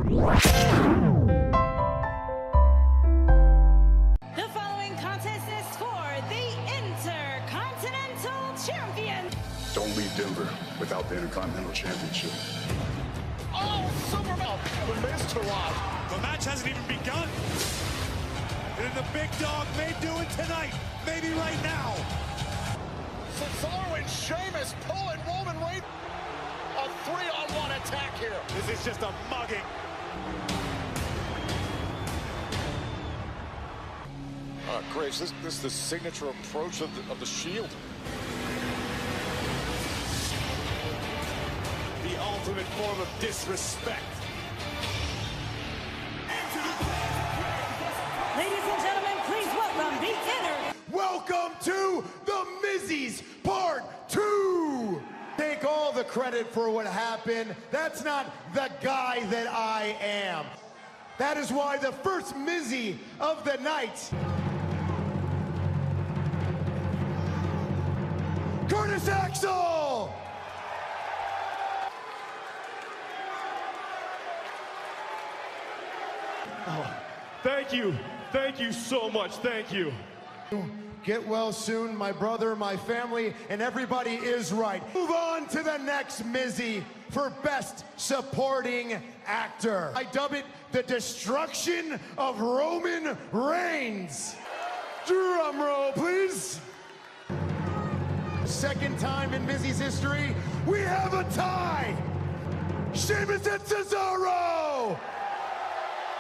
The following contest is for the Intercontinental Champion. Don't leave Denver without the Intercontinental Championship. Oh, Superman! The missed a lot. The match hasn't even begun. And the big dog may do it tonight, maybe right now. Cesaro and Sheamus pulling Roman Reigns. A 3-on-1 attack here. This is just a mugging. Graves, this is the signature approach of the Shield. The ultimate form of disrespect. Ladies and gentlemen, please welcome the Inter. Welcome to the Mizzies Part 2. Take all the credit for what happened. That's not the guy that I am. That is why the first Mizzy of the night, Curtis Axel. Thank you so much, thank you. Get well soon, my brother, my family, and everybody is right. Move on to the next Mizzy for Best Supporting Actor. I dub it the Destruction of Roman Reigns. Drum roll, please. Second time in Mizzy's history, we have a tie. Sheamus and Cesaro.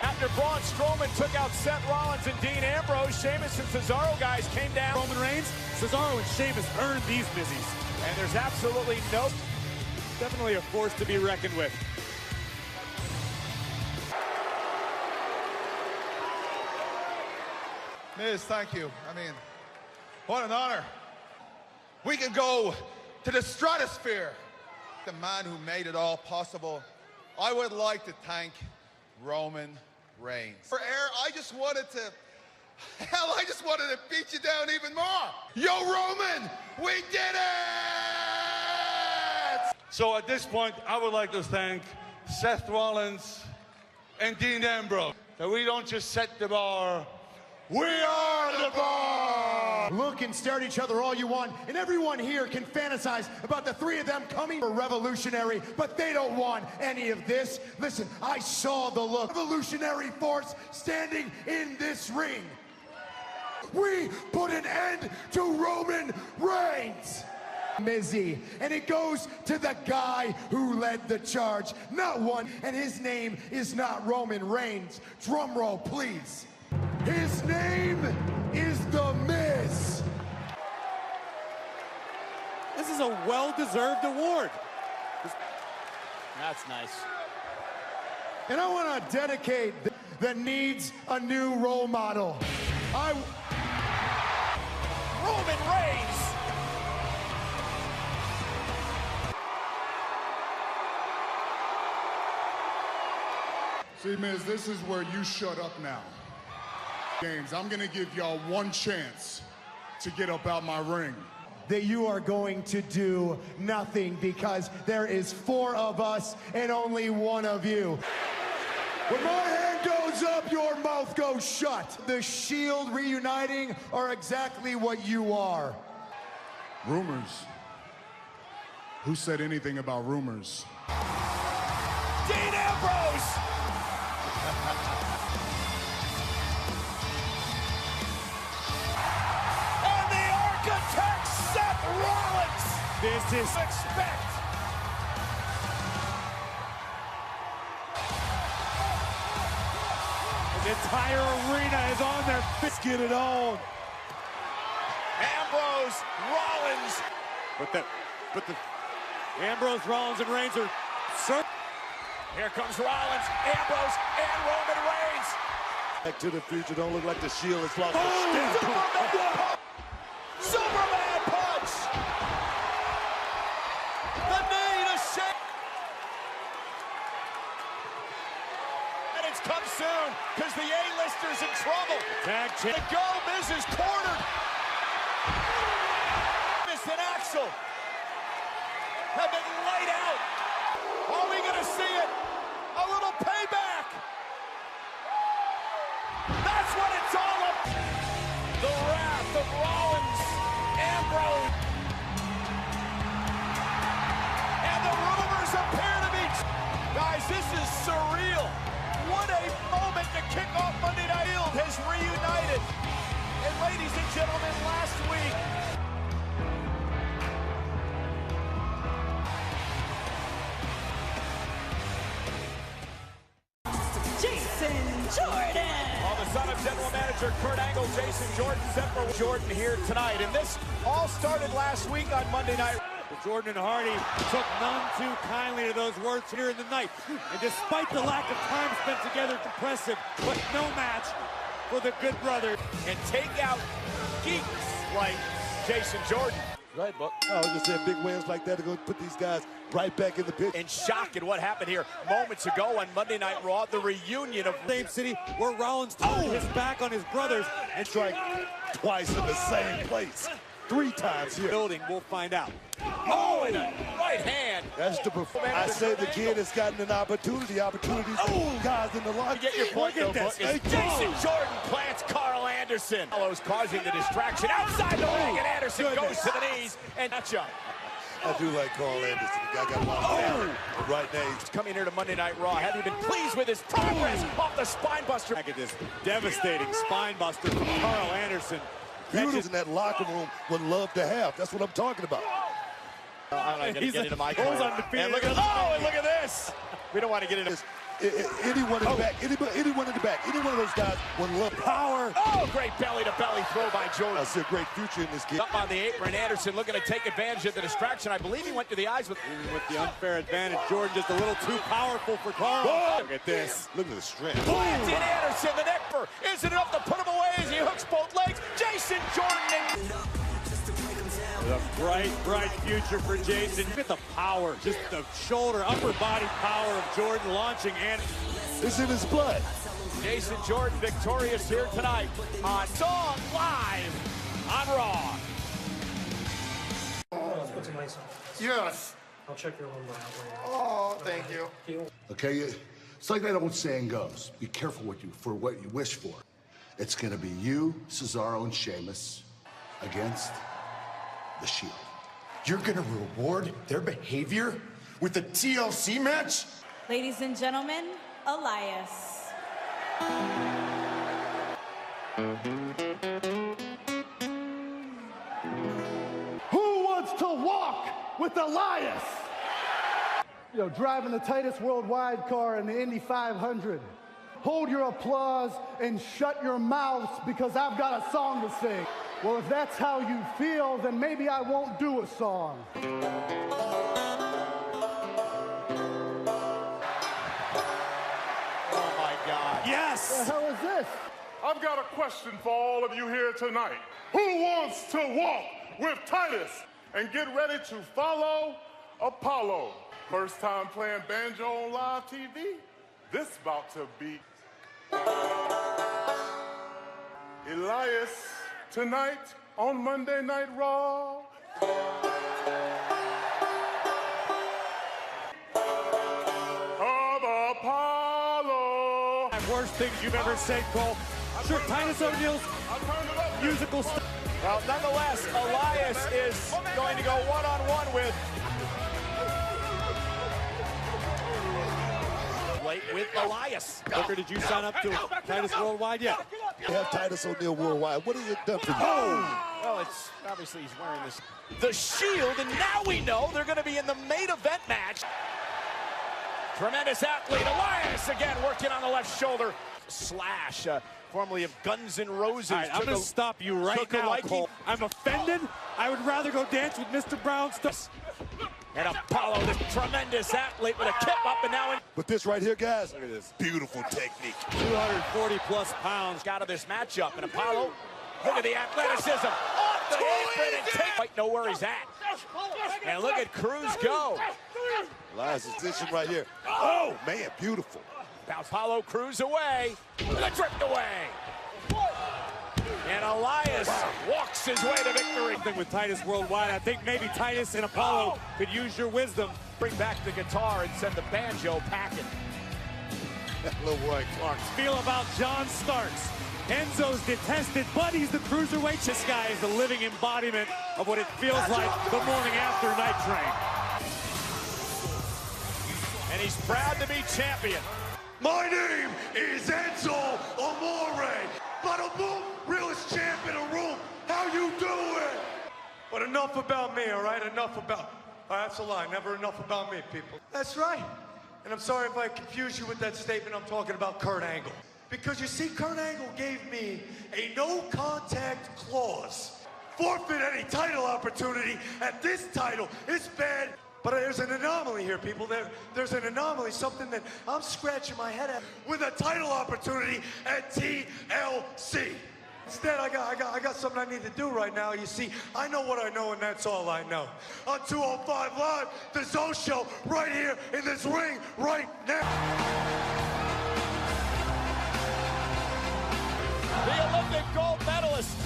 After Braun Strowman took out Seth Rollins and Dean Ambrose, Sheamus and Cesaro guys came down. Roman Reigns, Cesaro and Sheamus earned these Mizzies. And there's absolutely no... Definitely a force to be reckoned with. Miz, thank you. I mean, what an honor. We can go to the stratosphere. The man who made it all possible. I would like to thank Roman Reigns. For air, I just wanted to beat you down even more. Yo, Roman, we did it! So at this point, I would like to thank Seth Rollins and Dean Ambrose. That we don't just set the bar, we are the bar! Look and stare at each other all you want, and everyone here can fantasize about the three of them coming for revolutionary, but they don't want any of this. Listen, I saw the look. Revolutionary force standing in this ring. We put an end to Roman Reigns. Mizzy, and it goes to the guy who led the charge, not one, and his name is not Roman Reigns. Drum roll, please. His name is The Miz. This is a well-deserved award. That's nice. And I want to dedicate that needs a new role model. Roman Reigns! See, Miz, this is where you shut up now. Games, I'm gonna give y'all one chance to get up out my ring. That you are going to do nothing because there is 4 of us and only 1 of you. When my hand goes up, your mouth goes shut. The Shield reuniting are exactly what you are. Rumors. Who said anything about rumors? Dean Ambrose! And the architect, Seth Rollins! This is... Expect! The entire arena is on their feet. Let's get it on. Ambrose, Rollins. But the Ambrose, Rollins, and Reigns are... Here comes Rollins, Ambrose, and Roman Reigns. Back to the future, don't look like the Shield has lost Superman punch! The knee to shake. And it's come soon, because the A-lister's in trouble. Tag The go, Miz is cornered. Miz and Axel have been laid out. Are we going to see it? A little payback. And ladies and gentlemen, last week, Jason Jordan. the son of General Manager Kurt Angle, Jason Jordan, set for Jordan here tonight. And this all started last week on Monday Night. Jordan and Hardy took none too kindly to those words here in the night. And despite the lack of time spent together, it's impressive, but no match for the good brother. And take out geeks like Jason Jordan. Right, Buck. I was just saying big wins like that are going to put these guys right back in the pit. In shock at what happened here moments ago on Monday Night Raw, the reunion of Same city where Rollins turned his back on his brothers and Strike twice in the same place. 3 times here. building. We'll find out. Oh, and a right hand. That's the performance. I say the kid has gotten an opportunity. Opportunities. Guys in the lock. Get your point, though, this. Book. Jason Jordan plants Carl Anderson. Follows, causing the distraction outside the ring, and Anderson goes to the knees and that's up. I do like Carl Anderson. The guy got a lot of talent. Right now, he's Coming here to Monday Night Raw, have you been pleased with his progress off the spine buster? Back at this devastating spine buster from Carl Anderson. beauties in that locker room would love to have. That's what I'm talking about. I'm not going to get into my Bulls corner. undefeated. And look at this. We don't want to get into Anyone in the back, anyone in the back, any one of those guys would love power. Oh, great belly-to-belly throw by Jordan. I see a great future in this kid. Up on the apron, Anderson looking to take advantage of the distraction. I believe he went to the eyes with the unfair advantage. Jordan just a little too powerful for Carl. Look at this. Look at the strength. planted Anderson. The neck for isn't enough to put him away as he hooks both legs. Jason Jordan. A bright, bright future for Jason. Look at the power, just the shoulder, upper body power of Jordan launching, and It's in his blood. Jason Jordan victorious here tonight on Song Live on Raw. Let's put some ice on. Yes. I'll check your lumbar out later. Oh, thank you. Okay, it's like that old saying goes: be careful for what you wish for. It's going to be you, Cesaro, and Sheamus against the Shield. You're gonna reward their behavior with a TLC match? Ladies and gentlemen, Elias. Who wants to walk with Elias? You know, driving the tightest worldwide car in the Indy 500. Hold your applause and shut your mouths because I've got a song to sing. Well, if that's how you feel, then maybe I won't do a song. Oh my God. yes! What the hell is this? I've got a question for all of you here tonight. Who wants to walk with Titus and get ready to follow Apollo? First time playing banjo on live TV? This about to be Elias tonight on Monday Night Raw. Of Apollo. Worst things you've ever said, Cole. Sure, Titus O'Neil's musical style. Well, nonetheless, Elias is going to go one-on-one with Elias. Booker, did you sign up to Titus Worldwide yet? They have Titus O'Neil worldwide. What has it done for you? Well, it's obviously he's wearing this. The Shield, and now we know they're going to be in the main event match. Tremendous athlete, Elias again working on the left shoulder. Slash, formerly of Guns N' Roses. All right, I'm going to stop you right now, Cole. I'm offended. I would rather go dance with Mr. Brown. And Apollo, this tremendous athlete with a kip up and now in. But this right here, guys, look at this. Beautiful technique. 240-plus pounds. Out of this matchup, and Apollo, look at the athleticism. Off the apron and take. Quite know where he's at. And look at Cruz go. Elias' position right here. Oh, man, beautiful. Apollo Cruz away. With a drift away. And Elias walks his way to victory. Thing with Titus Worldwide, I think maybe Titus and Apollo could use your wisdom. Bring back the guitar and send the banjo packing. Little Roy Clark. Feel about John Starks. Enzo's detested, but he's the cruiserweight. This guy is the living embodiment of what it feels like the morning after Night Train. And he's proud to be champion. My name is Enzo Amore. Bada boom. realest champ in the room. How you doing? But enough about me, all right? Enough about... that's a lie. Never enough about me, people. That's right. And I'm sorry if I confused you with that statement. I'm talking about Kurt Angle. Because you see, Kurt Angle gave me a no-contact clause. Forfeit any title opportunity at this title. It's bad. But there's an anomaly here, people. There's an anomaly, something that I'm scratching my head at with a title opportunity at TLC. Instead, I got something I need to do right now. You see, I know what I know, and that's all I know. On 205 Live, the Zone Show, right here in this ring, right now. The Olympic gold medalist,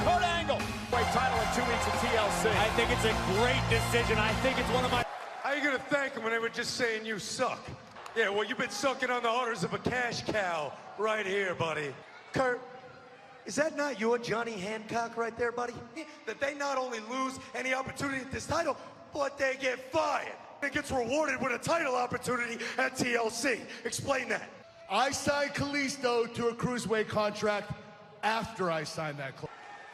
Kurt Angle. Great title in 2 weeks at TLC. I think it's a great decision. I think it's one of my... How are you going to thank them when they were just saying you suck? Yeah, well, you've been sucking on the udders of a cash cow right here, buddy. Kurt, is that not your Johnny Hancock right there, buddy? That they not only lose any opportunity at this title, but they get fired. It gets rewarded with a title opportunity at TLC. Explain that. I signed Kalisto to a cruiserweight contract after I signed that clause.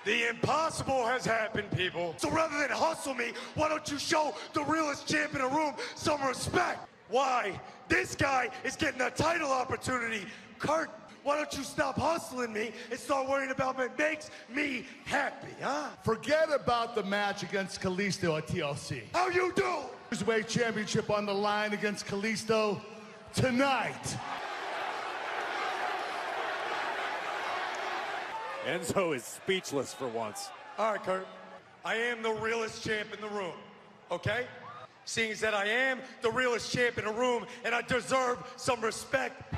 The impossible has happened, people. So rather than hustle me, why don't you show the realest champ in the room some respect? Why? This guy is getting a title opportunity. Kurt, why don't you stop hustling me and start worrying about what makes me happy, huh? Forget about the match against Kalisto at TLC. How you doing? Cruiserweight Championship on the line against Kalisto tonight. Enzo is speechless for once. All right, Kurt. I am the realest champ in the room, okay? Seeing as that I am the realest champ in the room and I deserve some respect.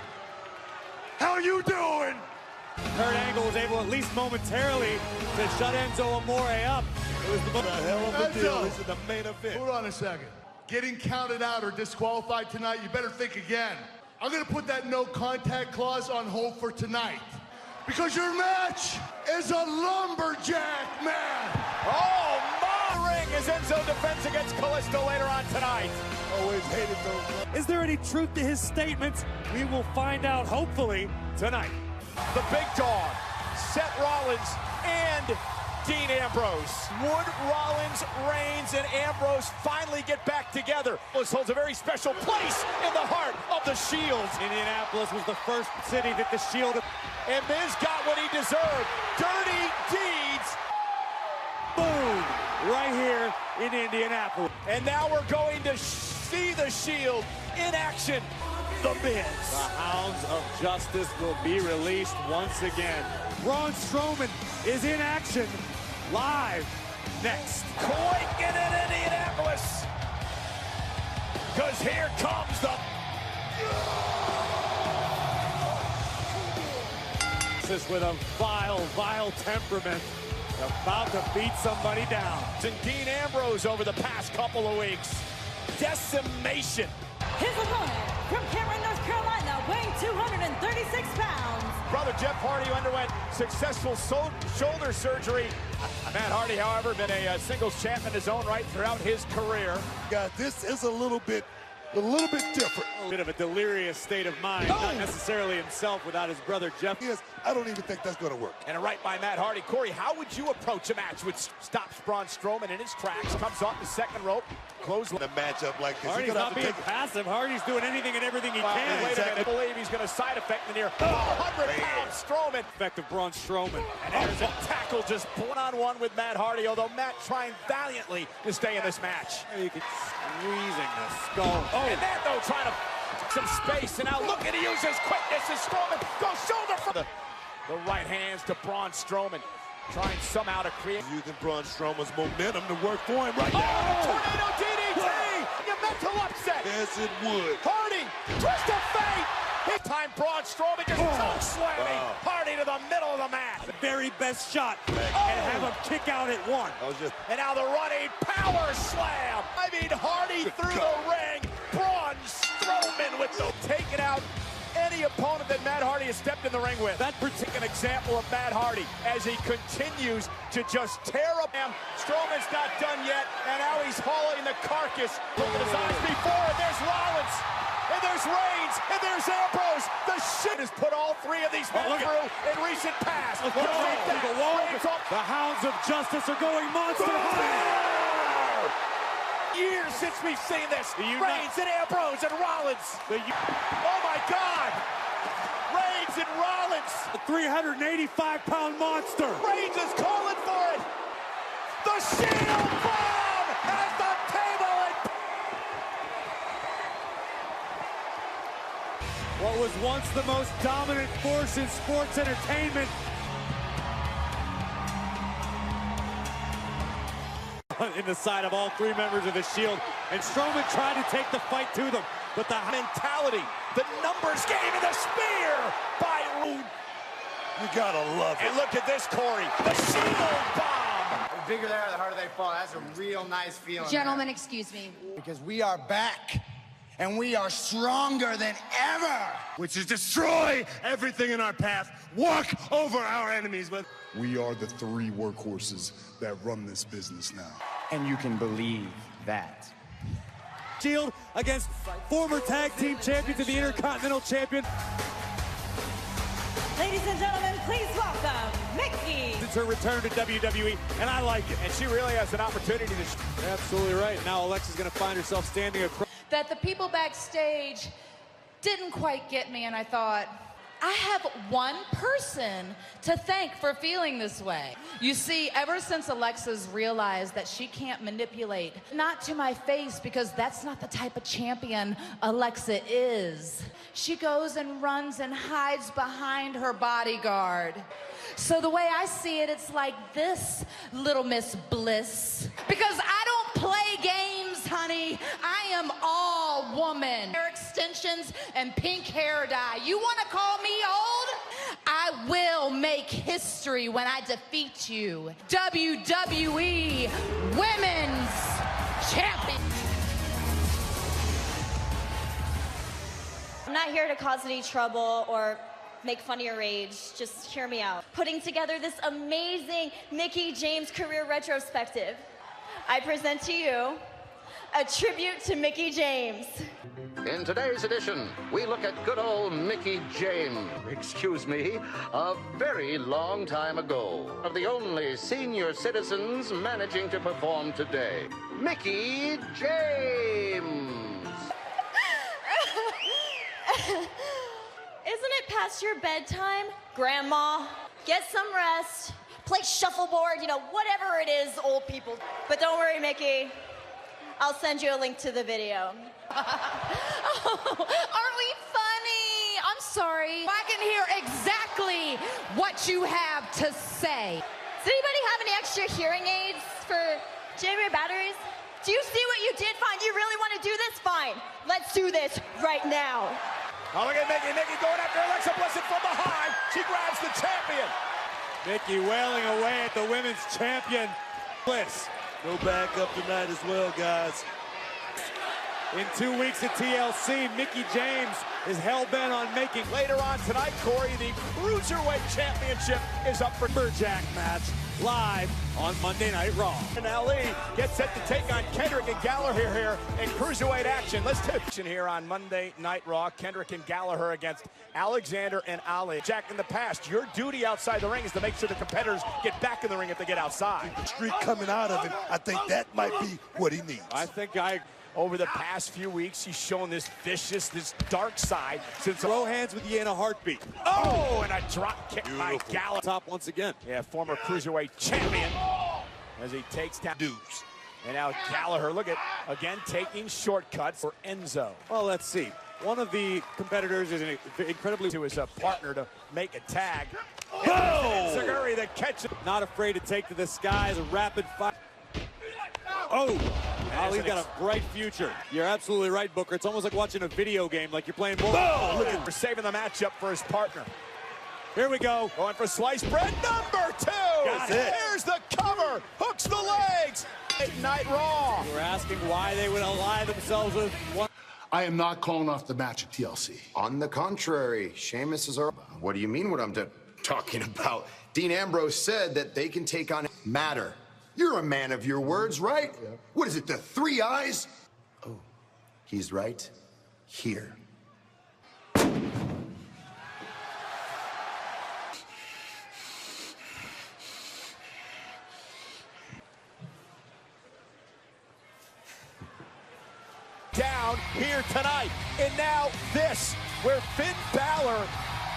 How you doing? Kurt Angle was able, at least momentarily, to shut Enzo Amore up. It was the hell of a deal. This is the main event. Hold on a second. Getting counted out or disqualified tonight, you better think again. I'm going to put that no contact clause on hold for tonight. Because your match is a lumberjack match. Oh, my ring as Enzo defends against Kalisto later on tonight. Always hated those. Is there any truth to his statements? We will find out, hopefully, tonight. The big dog, Seth Rollins and Dean Ambrose. Would Rollins, Reigns, and Ambrose finally get back together? This holds a very special place in the heart of the Shield. Indianapolis was the first city that the Shield... And Miz got what he deserved. Dirty deeds. Boom! Right here in Indianapolis. And now we're going to see the Shield in action. The Miz. The Hounds of Justice will be released once again. Braun Strowman is in action live next. Quick in Indianapolis. Because here comes the... with a vile temperament, about to beat somebody down. And Dean Ambrose over the past couple of weeks. Decimation. His opponent from Cameron, North Carolina, weighing 236 pounds. Brother Jeff Hardy, who underwent successful shoulder surgery. Matt Hardy, however, been a singles champ in his own right throughout his career. God, this is a little bit different. A bit of a delirious state of mind, not necessarily himself without his brother Jeff. Yes, I don't even think that's going to work. And a right by Matt Hardy. Corey, how would you approach a match which stops Braun Strowman in his tracks, comes off the second rope, close a matchup like this? Hardy's not being passive. Hardy's doing anything and everything he can. Wait a minute, I believe he's going to side effect the near 100-pound Strowman. Effective Braun Strowman. And there's a tackle just one-on-one with Matt Hardy, although Matt trying valiantly to stay in this match. You can squeezing the skull. And Matt, though, trying to some space, and now look at he uses quickness as Strowman goes shoulder from the right hands to Braun Strowman, trying somehow to create. Using Braun Strowman's momentum to work for him right now. Tornado DDT! You mental upset! Yes, it would. Hardy, twist of fate! This time Braun Strowman just choke slamming Hardy to the middle of the mat. The very best shot, and have him kick out at one. And now the running power slam. I mean, Hardy through the ring. Braun Strowman with the taking out any opponent that Matt Hardy has stepped in the ring with. That particular example of Matt Hardy as he continues to just tear up him. Strowman's not done yet, and now he's hauling the carcass. Look at his eyes before, and there's Rollins, and there's Reigns. Reigns, and there's Ambrose. The shit has put all three of these men through in recent past. The Hounds of Justice are going monster high. Years since we've seen this. Reigns and Ambrose and Rollins. Oh my God! Reigns and Rollins. A 385-pound monster. Reigns is calling for it. The Shield bomb has the table. What was once the most dominant force in sports entertainment in the side of all three members of the Shield, and Strowman tried to take the fight to them, but the mentality, the numbers game, and the spear by Rude. You gotta love it. And look at this, Corey, the Shield bomb. The bigger they are, the harder they fall. That's a real nice feeling. Gentlemen, excuse me. Because we are back, and we are stronger than ever. Which is destroy everything in our path, walk over our enemies with. We are the three workhorses that run this business now. And you can believe that. Shield against former tag team champions and the Intercontinental Champion. Ladies and gentlemen, please welcome Mickie. It's her return to WWE, and I like it. And she really has an opportunity to... Absolutely right. Now Alexa's going to find herself standing across. That the people backstage didn't quite get me, and I thought, I have one person to thank for feeling this way. You see, ever since Alexa's realized that she can't manipulate, not to my face, because that's not the type of champion Alexa is. She goes and runs and hides behind her bodyguard. So the way I see it, it's like this, Little Miss Bliss. Because I don't play games, honey. I am all woman. Hair extensions and pink hair dye. You want to call me old? I will make history when I defeat you. WWE Women's Champion. I'm not here to cause any trouble or make fun of your age. Just hear me out. Putting together this amazing Mickie James career retrospective, I present to you a tribute to Mickie James. In today's edition, we look at good old Mickie James, excuse me, a very long time ago, of the only senior citizens managing to perform today, Mickie James. Isn't it past your bedtime, Grandma? Get some rest, play shuffleboard, you know, whatever it is old people. But don't worry, Mickie. I'll send you a link to the video. Oh, aren't we funny? I'm sorry. I can hear exactly what you have to say. Does anybody have any extra hearing aids for J-Ray batteries? Do you see what you did? Fine. Do you really want to do this? Fine. Let's do this right now. Oh, look at Mickie. Mickie going after Alexa Bliss from behind. She grabs the champion. Mickie wailing away at the women's champion, Bliss. No backup tonight as well, guys. In 2 weeks at TLC, Mickie James is hell-bent on making... Later on tonight, Corey, the Cruiserweight Championship is up for Jack match live on Monday Night Raw. And Ali gets set to take on Kendrick and Gallagher here in Cruiserweight action. Let's take action here on Monday Night Raw. Kendrick and Gallagher against Alexander and Ali. Jack, in the past, your duty outside the ring is to make sure the competitors get back in the ring if they get outside. The streak coming out of him, I think that might be what he needs. I think over the past few weeks, he's shown this vicious, this dark side. Since throw hands with you in a heartbeat. Oh, and a drop kick by Gallagher. Top once again. Yeah, former Cruiserweight champion as he takes down dudes. And now Gallagher, look at, again, taking shortcuts for Enzo. Well, let's see. One of the competitors is incredibly to his partner to make a tag. Oh! Zaguri that catches. Not afraid to take to the skies, a rapid fire. Oh, Ali's got a bright future. You're absolutely right, Booker. It's almost like watching a video game, like you're playing ball. Oh, for saving the matchup for his partner. Here we go. Going for sliced bread number 2. Got it. Here's the cover. Hooks the legs. Night Raw. We're asking why they would ally themselves with one. I am not calling off the match at TLC. On the contrary, Sheamus is our... What do you mean what I'm talking about? Dean Ambrose said that they can take on matter. You're a man of your words, right? Yeah. What is it, the 3 eyes? Oh, he's right here. And now this, where Finn Balor,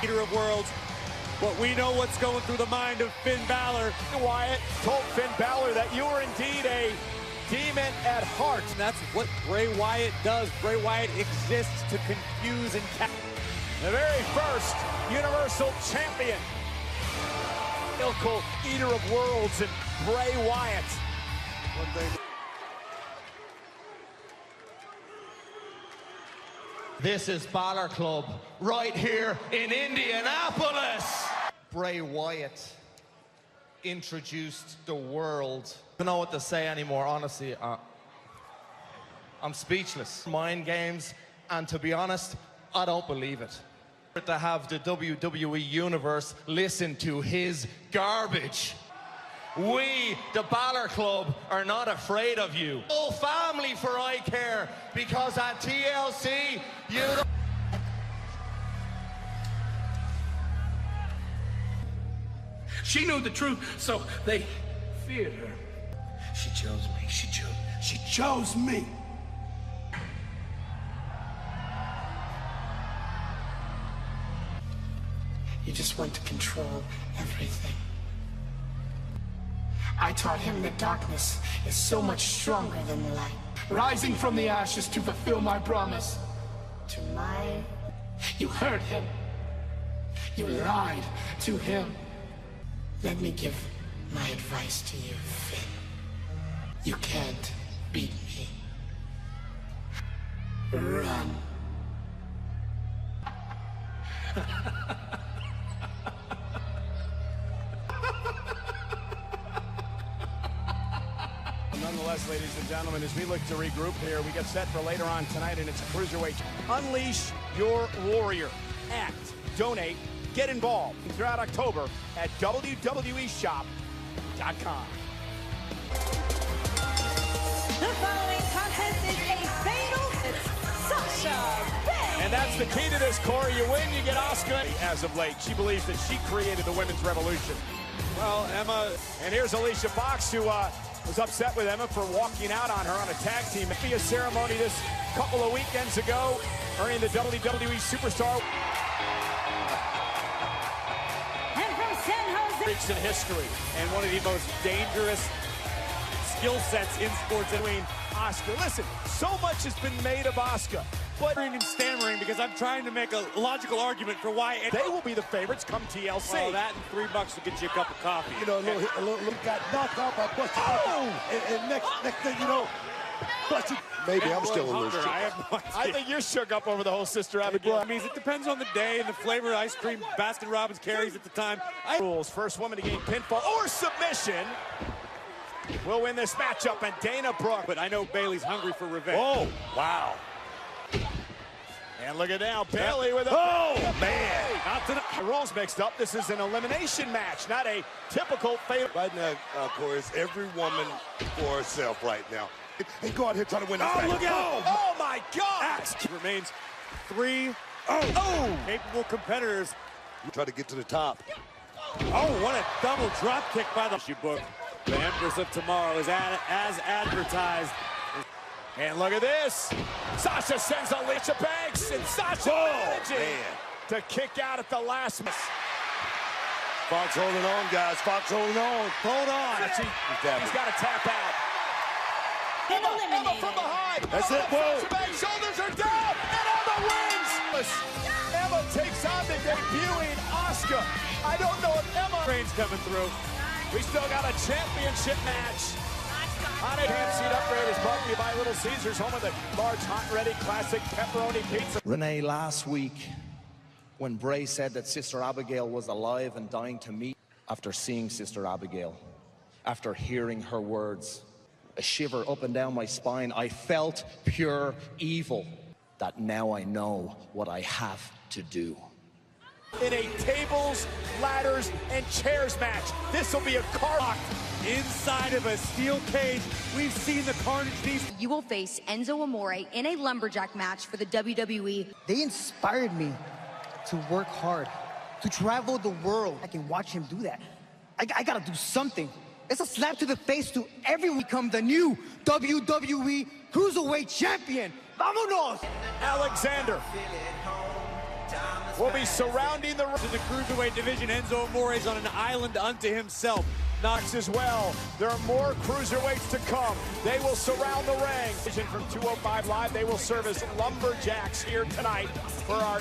leader of worlds, but we know what's going through the mind of Finn Balor. Wyatt told Finn Balor that you were indeed a demon at heart. And that's what Bray Wyatt does. Bray Wyatt exists to confuse and the very first Universal Champion, Ilkel, Eater of Worlds, and Bray Wyatt. This is Balor Club, right here in Indianapolis. Bray Wyatt introduced the world. I don't know what to say anymore, honestly. I'm speechless. Mind games, and to be honest, I don't believe it. To have the WWE Universe listen to his garbage. We, the Balor Club, are not afraid of you. Whole family for I care, because at TLC, you don't... She knew the truth, so they feared her. She chose me. She chose me. You just want to control everything. I taught him that darkness is so much stronger than the light. Rising from the ashes to fulfill my promise. You hurt him. You lied to him. Let me give my advice to you, Finn. You can't beat me. Run. Nonetheless, ladies and gentlemen, as we look to regroup here, we get set for later on tonight, and it's a cruiserweight. Unleash your warrior. Act, donate, get involved throughout October at WWEshop.com. The following contest is a fatal Sasha Banks. And that's the key to this, Corey. You win, you get Asuka. As of late, she believes that she created the women's revolution. Well, Emma, and here's Alicia Fox, who was upset with Emma for walking out on her on a tag team. Via ceremony this couple of weekends ago, earning the WWE Superstar. And from San Jose. Freaks in history, and one of the most dangerous skill sets in sports between Asuka. Listen, so much has been made of Asuka, but and stammering because I'm trying to make a logical argument for why they will be the favorites come TLC. Oh, that and $3 will get you a cup of coffee. You know, a little got knocked out by Buster. Oh! And next thing you know, Buster. Maybe I'm still a little shook. I think you're shook up over the whole Sister Abigail. I mean, it depends on the day and the flavor of ice cream Baskin Robbins carries at the time. Rules, first woman to gain pinfall or submission will win this matchup, and Dana Brooke. But I know Bayley's hungry for revenge. Oh, wow. And look at now, Bayley with a... Oh, man. Not to the rules mixed up. This is an elimination match, not a typical fatal. Right now, of course, every woman for herself right now. Hey, go out here trying to win this match. Look out. Oh, my God. Axe remains 3 capable competitors. Try to get to the top. Oh, what a double drop kick by the book. The Empress of Tomorrow is as advertised. And look at this. Sasha sends Alicia Banks, and Sasha managing to kick out at the last miss. Fox holding on, guys. Fox holding on. Hold on. He's got to tap out. Emma from behind. That's it. Whoa. Sasha Banks' shoulders are down, and Emma wins. Emma takes on the debuting Asuka. I don't know if Emma... Train's coming through. We still got a championship match. On a hand seat upgrade is brought to you by Little Caesars, home of the large, hot, ready, classic pepperoni pizza. Renee, last week, when Bray said that Sister Abigail was alive and dying to meet, after seeing Sister Abigail, after hearing her words, a shiver up and down my spine, I felt pure evil. That now I know what I have to do. In a tables, ladders, and chairs match. This will be a car inside of a steel cage. We've seen the carnage. You will face Enzo Amore in a lumberjack match for the WWE. They inspired me to work hard, to travel the world. I can watch him do that. I gotta do something. It's a slap to the face to everyone. Become the new WWE Cruiserweight Champion. Vámonos! Alexander will be surrounding the in the Cruiserweight division. Enzo Amore is on an island unto himself. Knox as well. There are more Cruiserweights to come. They will surround the ring. Vision from 205 Live. They will serve as lumberjacks here tonight for our...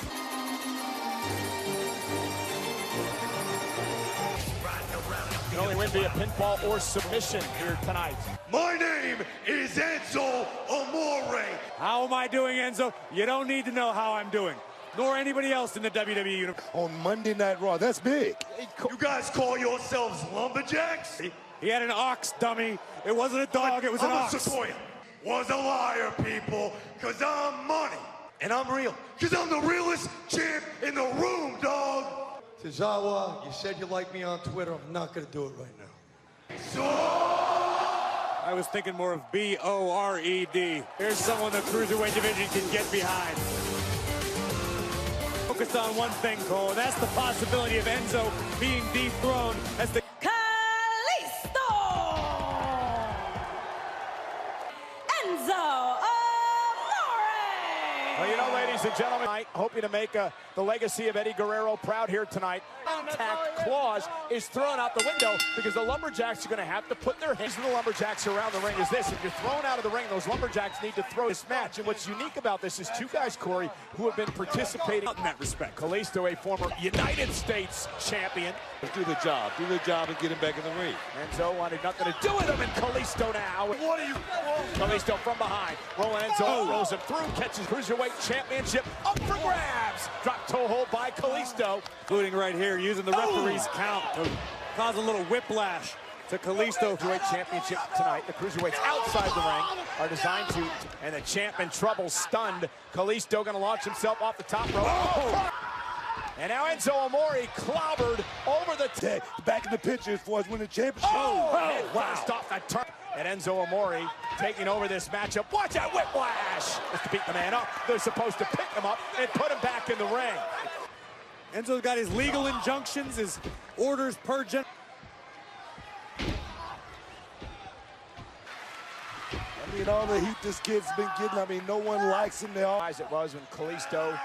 You can only win via pinfall or submission here tonight. My name is Enzo Amore. How am I doing, Enzo? You don't need to know how I'm doing, nor anybody else in the WWE universe. On Monday Night Raw, that's big. You guys call yourselves lumberjacks? He had an ox, dummy. It wasn't a dog, it was an ox. Sikoya was a liar, people, because I'm money. And I'm real, because I'm the realest champ in the room, dog. Tozawa, you said you like me on Twitter. I'm not going to do it right now. I was thinking more of B-O-R-E-D. Here's someone the Cruiserweight division can get behind. Focused on one thing, Cole, and that's the possibility of Enzo being dethroned as the... Kalisto! Enzo Amore! Well, you know, ladies and gentlemen, I hope you to make the legacy of Eddie Guerrero proud here tonight. Contact clause is thrown out the window because the Lumberjacks are going to have to put their hands in the Lumberjacks around the ring is this. If you're thrown out of the ring, those Lumberjacks need to throw this match. And what's unique about this is two guys, Corey, who have been participating in that respect. Kalisto, a former United States champion. Let's do the job. Do the job and get him back in the ring. Enzo wanted nothing to do with him, and Kalisto now. What are you? Kalisto from behind. Rolling Enzo rolls him through, catches Cruiserweight Championship up for grabs. Drop toe hold by Kalisto. Including right here, using the referee's count to cause a little whiplash to Kalisto. Cruiserweight Championship tonight. The Cruiserweights outside the ring are designed to, and the champ in trouble, stunned. Kalisto going to launch himself off the top rope. And now Enzo Amore clobbered over the back in the picture as far as winning the championship. Wow. Off that turn. And Enzo Amore taking over this matchup. Watch that whiplash. Just to beat the man up. They're supposed to pick him up and put him back in the ring. Enzo's got his legal injunctions, his orders per gen. I mean, all the heat this kid's been getting, I mean, no one likes him there. As it was when Kalisto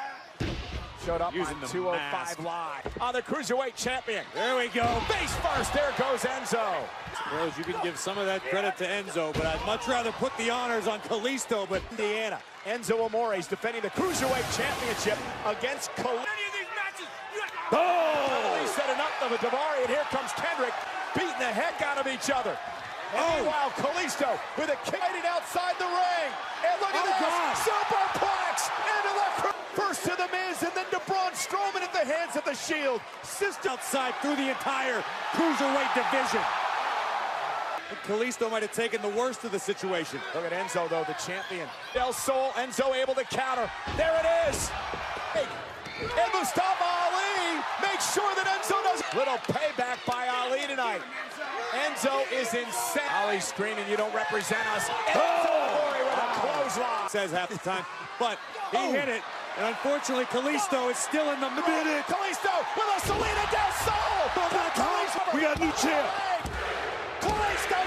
showed up using on the 205 Live. On the Cruiserweight champion. There we go. Face first. There goes Enzo. Suppose you can give some of that credit to Enzo, but I'd much rather put the honors on Kalisto. But Indiana. Enzo Amore is defending the Cruiserweight Championship against Kalisto. He said enough of a Daivari, and here comes Kendrick beating the heck out of each other. And meanwhile, Kalisto with a kick outside the ring. And look at this. Superplex into the first to the Miz, and then to Braun Strowman at the hands of the Shield. System outside through the entire Cruiserweight division. And Kalisto might have taken the worst of the situation. Look at Enzo, though, the champion. Del Sol, Enzo able to counter. There it is. And Mustafa Ali makes sure that Enzo does. Little payback by Ali tonight. Enzo is insane. Ali screaming, "You don't represent us." Enzo Amore with a clothesline. Says half the time, but he hit it. And unfortunately, Kalisto is still in the middle. Kalisto with a Selena Del Sol. We got a new champ. Kalisto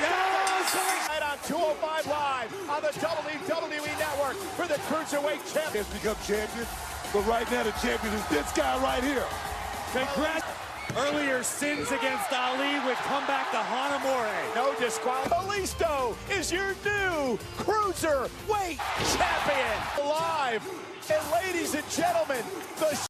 tonight on 205 Live on the WWE Network for the Cruiserweight Champion. Has become champion, but right now the champion is this guy right here. Congrats. Earlier sins against Ali would come back to Hanamore. No disqualification. Kalisto is your new Cruiserweight Champion. Live. And ladies and gentlemen, the